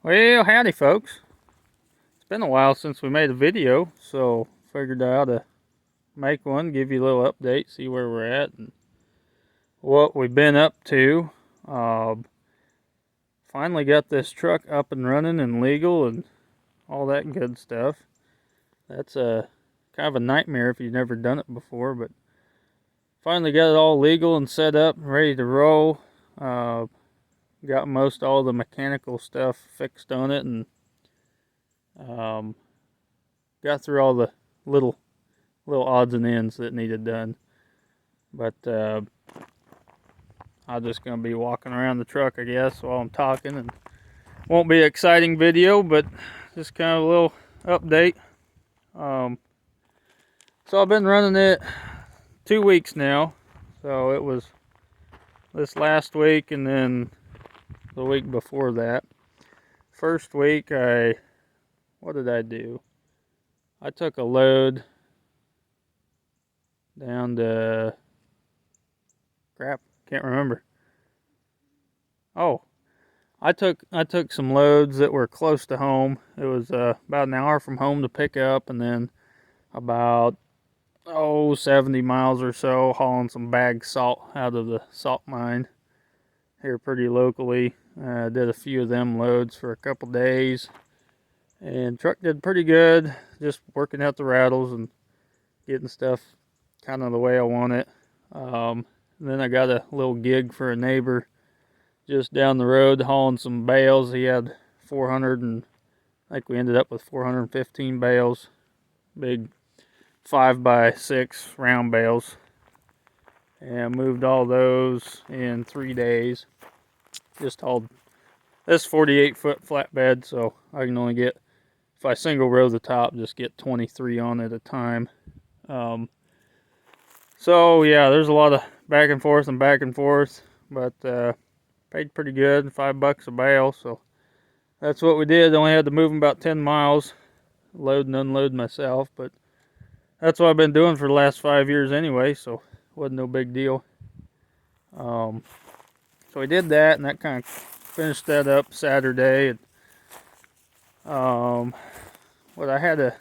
Well, howdy folks. It's been a while since we made a video, so figured I ought to make one, give you a little update, see where we're at and what we've been up to. Uh, Finally got this truck up and running and legal and all that good stuff. That's a kind of a nightmare if you've never done it before, but finally got it all legal and set up and ready to roll. Got most all the mechanical stuff fixed on it and um, got through all the little odds and ends that needed done. But I'm just going to be walking around the truck, I guess, while I'm talking. And won't be an exciting video, but just kind of a little update. So I've been running it 2 weeks now. So it was this last week and then the week before that. First week, what did I do? I took a load down to, can't remember. Oh, I took some loads that were close to home. It was about an hour from home to pick up, and then about 70 miles or so hauling some bagged salt out of the salt mine here pretty locally. Did a few of them loads for a couple days, and truck did pretty good. Just working out the rattles and getting stuff kind of the way I want it. And then I got a little gig for a neighbor just down the road hauling some bales. He had 400 and I think we ended up with 415 bales. Big 5x6 round bales. And moved all those in 3 days. Just hauled this 48-foot flatbed, so I can only get, if I single row the top, just get 23 on at a time. So yeah, there's a lot of back and forth, but paid pretty good, $5 a bale. So that's what we did. Only had to move them about 10 miles, load and unload myself, but that's what I've been doing for the last 5 years anyway, so wasn't no big deal. So we did that, and that kind of finished that up Saturday. And what I had a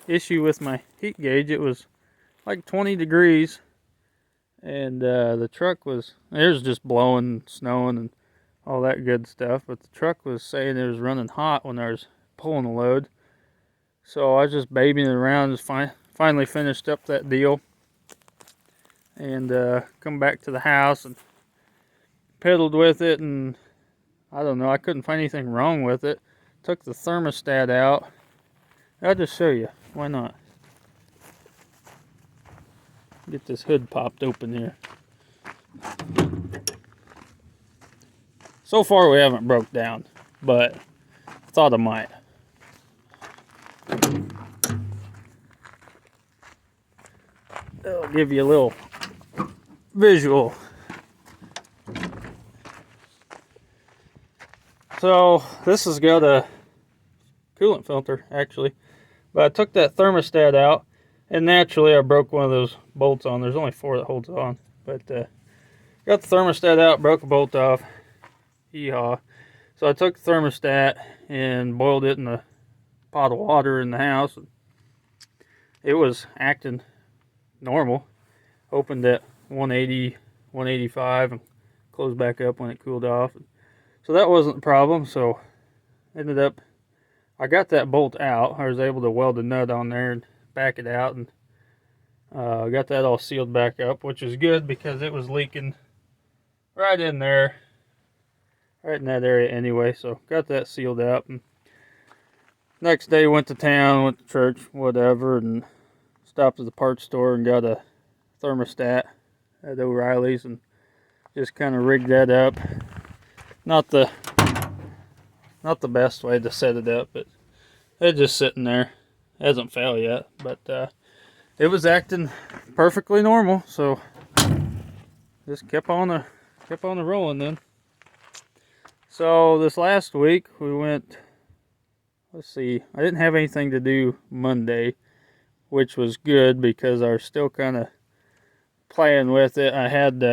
issue with my heat gauge. It was like 20 degrees, and the truck was, it was just blowing, snowing, and all that good stuff, but the truck was saying it was running hot when I was pulling the load. So I was just babying it around, just finally finished up that deal, and come back to the house and pedaled with it, and I don't know, I couldn't find anything wrong with it. Took the thermostat out. I'll just show you, why not? Get this hood popped open here. So far we haven't broke down, but I thought I might. It'll give you a little visual. So this has got a coolant filter actually, but I took that thermostat out, and naturally I broke one of those bolts on. There's only 4 that holds it on, but got the thermostat out, broke a bolt off. Yeehaw. So I took the thermostat and boiled it in a pot of water in the house. It was acting normal. Opened at 180, 185 and closed back up when it cooled off. So that wasn't the problem. So ended up, I got that bolt out. I was able to weld a nut on there and back it out, and got that all sealed back up, which is good because it was leaking right in there, right in that area anyway. So got that sealed up, and next day went to town, went to church, whatever, and stopped at the parts store and got a thermostat at O'Reilly's and just kind of rigged that up. Not the best way to set it up, but it's just sitting there. It hasn't failed yet, but it was acting perfectly normal, so just kept on the rolling then. So this last week we went, let's see, I didn't have anything to do Monday, which was good because I was still kind of playing with it. I had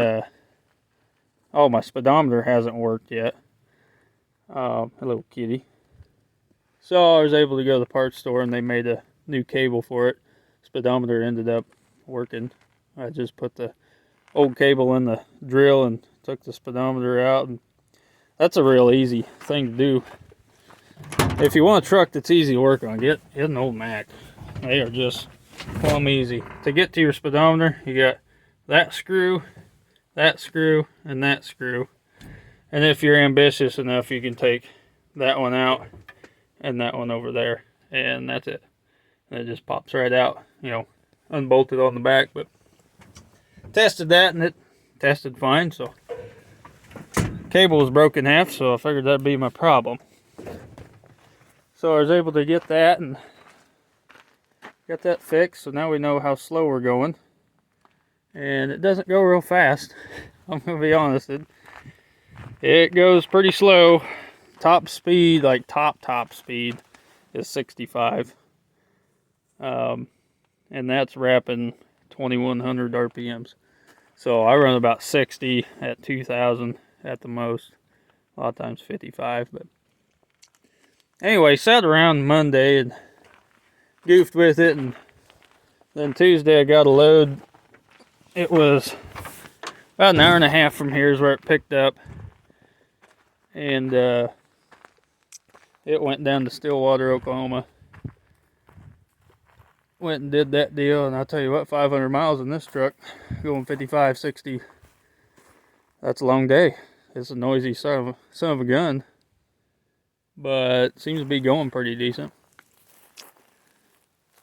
my speedometer hasn't worked yet. Hello kitty. So I was able to go to the parts store and they made a new cable for it. Speedometer ended up working. I just put the old cable in the drill and took the speedometer out, and that's a real easy thing to do. If you want a truck that's easy to work on, get an old Mack. They are just plumb easy. To get to your speedometer, you got that screw, and that screw. And if you're ambitious enough, you can take that one out and that one over there, and that's it. And it just pops right out, you know, unbolted on the back. But tested that and it tested fine, so cable was broken in half, so I figured that'd be my problem. So I was able to get that and got that fixed, so now we know how slow we're going. And it doesn't go real fast. I'm gonna be honest, it goes pretty slow. Top speed, like top speed, is 65. And that's wrapping 2100 RPMs. So I run about 60 at 2000 at the most. A lot of times 55, but anyway, sat around Monday and goofed with it, and then Tuesday I got a load. It was about an hour and a half from here is where it picked up, and it went down to Stillwater, Oklahoma. Went and did that deal, and I'll tell you what, 500 miles in this truck, going 55, 60, that's a long day. It's a noisy son of a gun, but seems to be going pretty decent.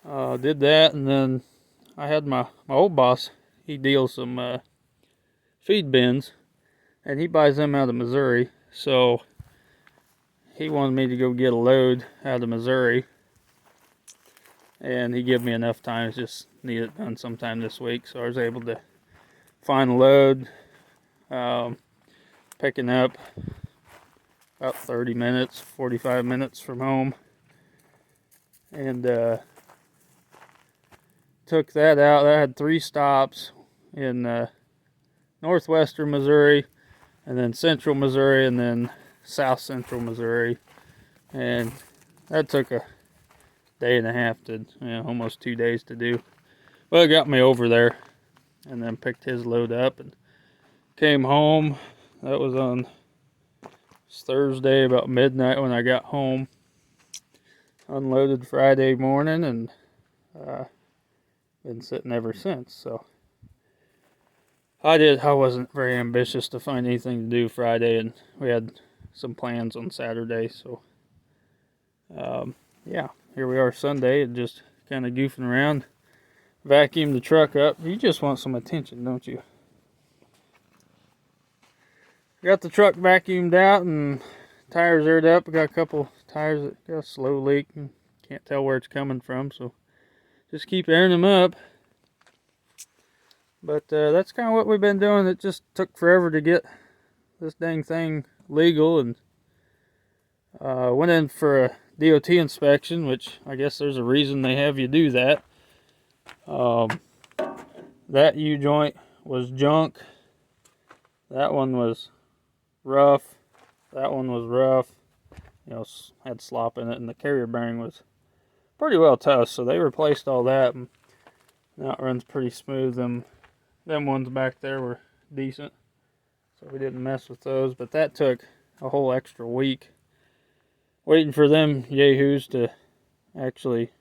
Did that, and then I had my old boss, he deals some feed bins, and he buys them out of Missouri, so he wanted me to go get a load out of Missouri, and he gave me enough time. I just need it done sometime this week, so I was able to find a load, picking up about 30 minutes, 45 minutes from home, and took that out. I had 3 stops in northwestern Missouri, and then central Missouri, and then south central Missouri, and that took a day and a half to, almost 2 days to do. But it got me over there, and then picked his load up and came home. That was on Thursday about midnight when I got home. Unloaded Friday morning, and been sitting ever since. So I wasn't very ambitious to find anything to do Friday, and we had some plans on Saturday. So yeah, here we are Sunday, and just kind of goofing around. Vacuumed the truck up. You just want some attention, don't you? Got the truck vacuumed out and tires aired up. I got a couple tires that got a slow leak and can't tell where it's coming from, so just keep airing them up. But that's kind of what we've been doing. It just took forever to get this dang thing legal, and went in for a DOT inspection, which I guess there's a reason they have you do that. That U-joint was junk. That one was rough. That one was rough. Had slop in it, and the carrier bearing was pretty well touched, so they replaced all that, and now it runs pretty smooth. Them ones back there were decent, so we didn't mess with those. But that took a whole extra week waiting for them yahoos to actually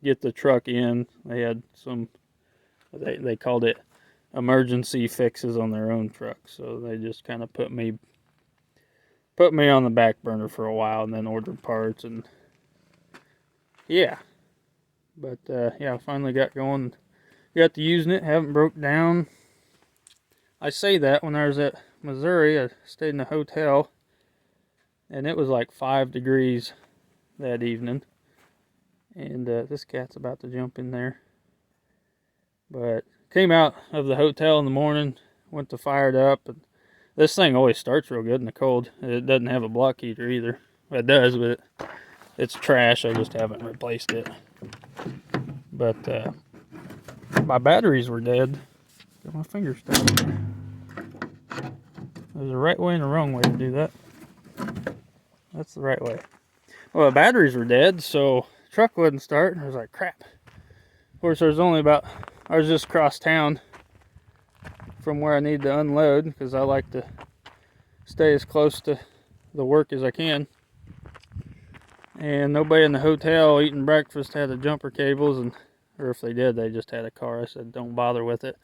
get the truck in. They had some, they called it emergency fixes on their own truck, so they just kind of put me on the back burner for a while, and then ordered parts, and yeah. But yeah, I finally got going, got to using it, haven't broke down. I say that when I was at Missouri, I stayed in a hotel, and it was like 5 degrees that evening, and this cat's about to jump in there. But came out of the hotel in the morning, went to fire it up, and this thing always starts real good in the cold. It doesn't have a block heater either. It does, but it's trash. I just haven't replaced it. But my batteries were dead. Got my finger stuck. There's a right way and a wrong way to do that. That's the right way. Well, the batteries were dead, so the truck wouldn't start. I was like, crap. Of course, there was only about, I was just across town from where I need to unload, because I like to stay as close to the work as I can. And nobody in the hotel eating breakfast had the jumper cables, and or if they did, they just had a car. I said, don't bother with it.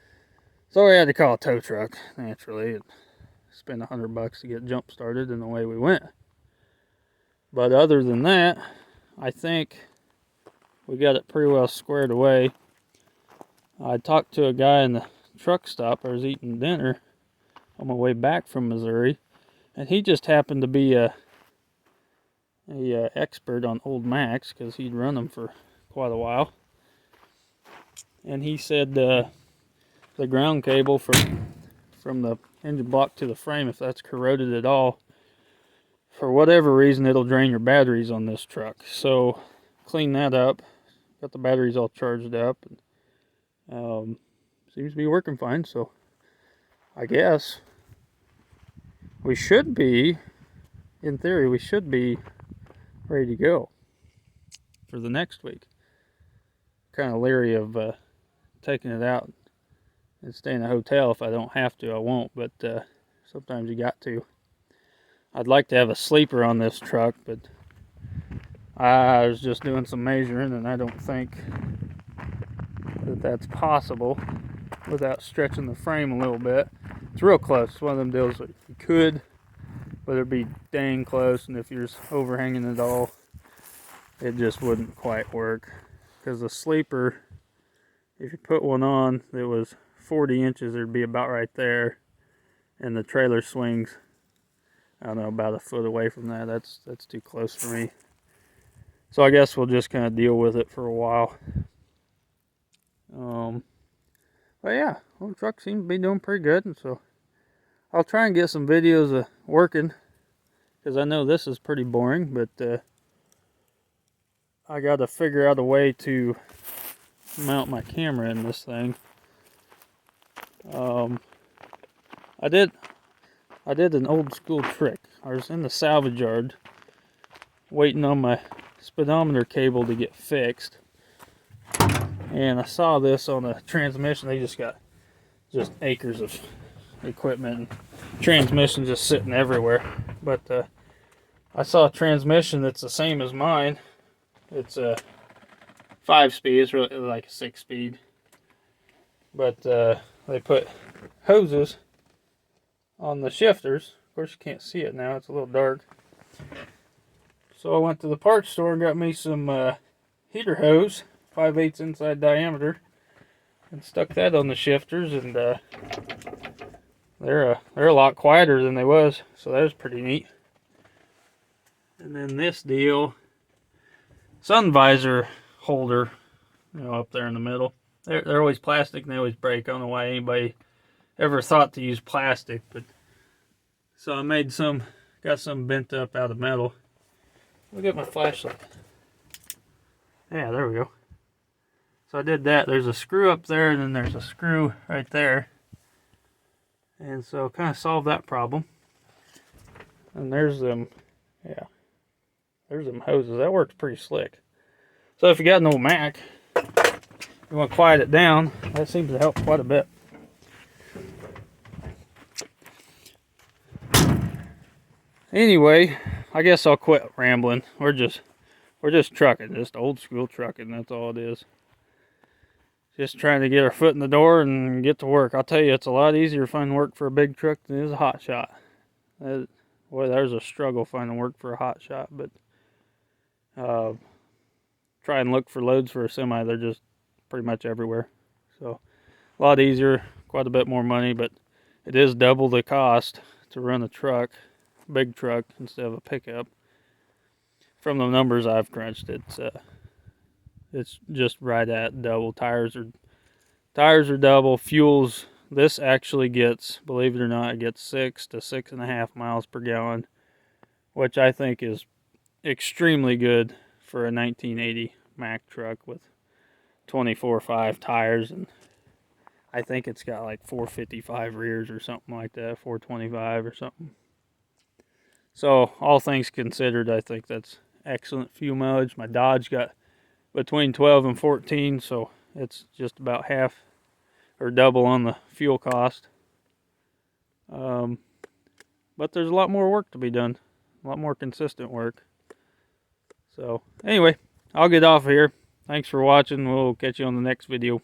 So we had to call a tow truck, naturally, and spend $100 to get jump started, and away we went. But other than that, I think we got it pretty well squared away. I talked to a guy in the truck stop. I was eating dinner on my way back from Missouri, and he just happened to be a expert on old Macks, because he'd run them for quite a while. And he said the ground cable from the engine block to the frame, if that's corroded at all, for whatever reason, it'll drain your batteries on this truck. So clean that up, got the batteries all charged up, and seems to be working fine. So I guess we should be, in theory, we should be ready to go for the next week. Kind of leery of taking it out and staying in a hotel. If I don't have to, I won't, but sometimes you got to. I'd like to have a sleeper on this truck, but I was just doing some measuring, and I don't think that that's possible without stretching the frame a little bit. It's real close. It's one of them deals that you could, but it'd be dang close, and if you're overhanging it all, it just wouldn't quite work. Because the sleeper, if you put one on that was 40 inches, it'd be about right there, and the trailer swings, I don't know, about a foot away from that. That's too close for me. So I guess we'll just kind of deal with it for a while. But yeah, well, the truck seems to be doing pretty good, and so I'll try and get some videos of working, because I know this is pretty boring, but I got to figure out a way to mount my camera in this thing. I did an old school trick. I was in the salvage yard waiting on my speedometer cable to get fixed, and I saw this on a transmission. They just got acres of equipment and transmission just sitting everywhere, but I saw a transmission that's the same as mine. It's a 5-speed. It's really like a 6-speed, but they put hoses on the shifters. Of course, you can't see it now, it's a little dark. So I went to the parts store and got me some heater hose, 5/8 inside diameter, and stuck that on the shifters, and they're a lot quieter than they was, so that was pretty neat. And then this deal, sun visor holder, up there in the middle. They're always plastic and they always break. I don't know why anybody ever thought to use plastic, but so I made some, got some bent up out of metal. Look at my flashlight. Yeah, there we go. So I did that. There's a screw up there, and then there's a screw right there. And so kind of solved that problem. And there's them, yeah, there's them hoses. That works pretty slick. So if you got an old Mack, you want to quiet it down, that seems to help quite a bit. Anyway, I guess I'll quit rambling. We're just trucking, just old school trucking. That's all it is. Just trying to get our foot in the door and get to work. I'll tell you, it's a lot easier to find work for a big truck than it is a hot shot. Boy, there's a struggle finding work for a hot shot, but try and look for loads for a semi. They're just pretty much everywhere. So a lot easier, quite a bit more money, but it is double the cost to run a truck, big truck, instead of a pickup. From the numbers I've crunched, it's just right at double. Tires are double. Fuels, this actually gets, believe it or not, it gets 6 to 6.5 miles per gallon, which I think is extremely good for a 1980 Mack truck with 24.5 tires, and I think it's got like 455 rears or something like that, 425 or something. So all things considered, I think that's excellent fuel mileage. My Dodge got between 12 and 14, so it's just about half or double on the fuel cost. But there's a lot more work to be done, a lot more consistent work. So anyway, I'll get off here. Thanks for watching. We'll catch you on the next video.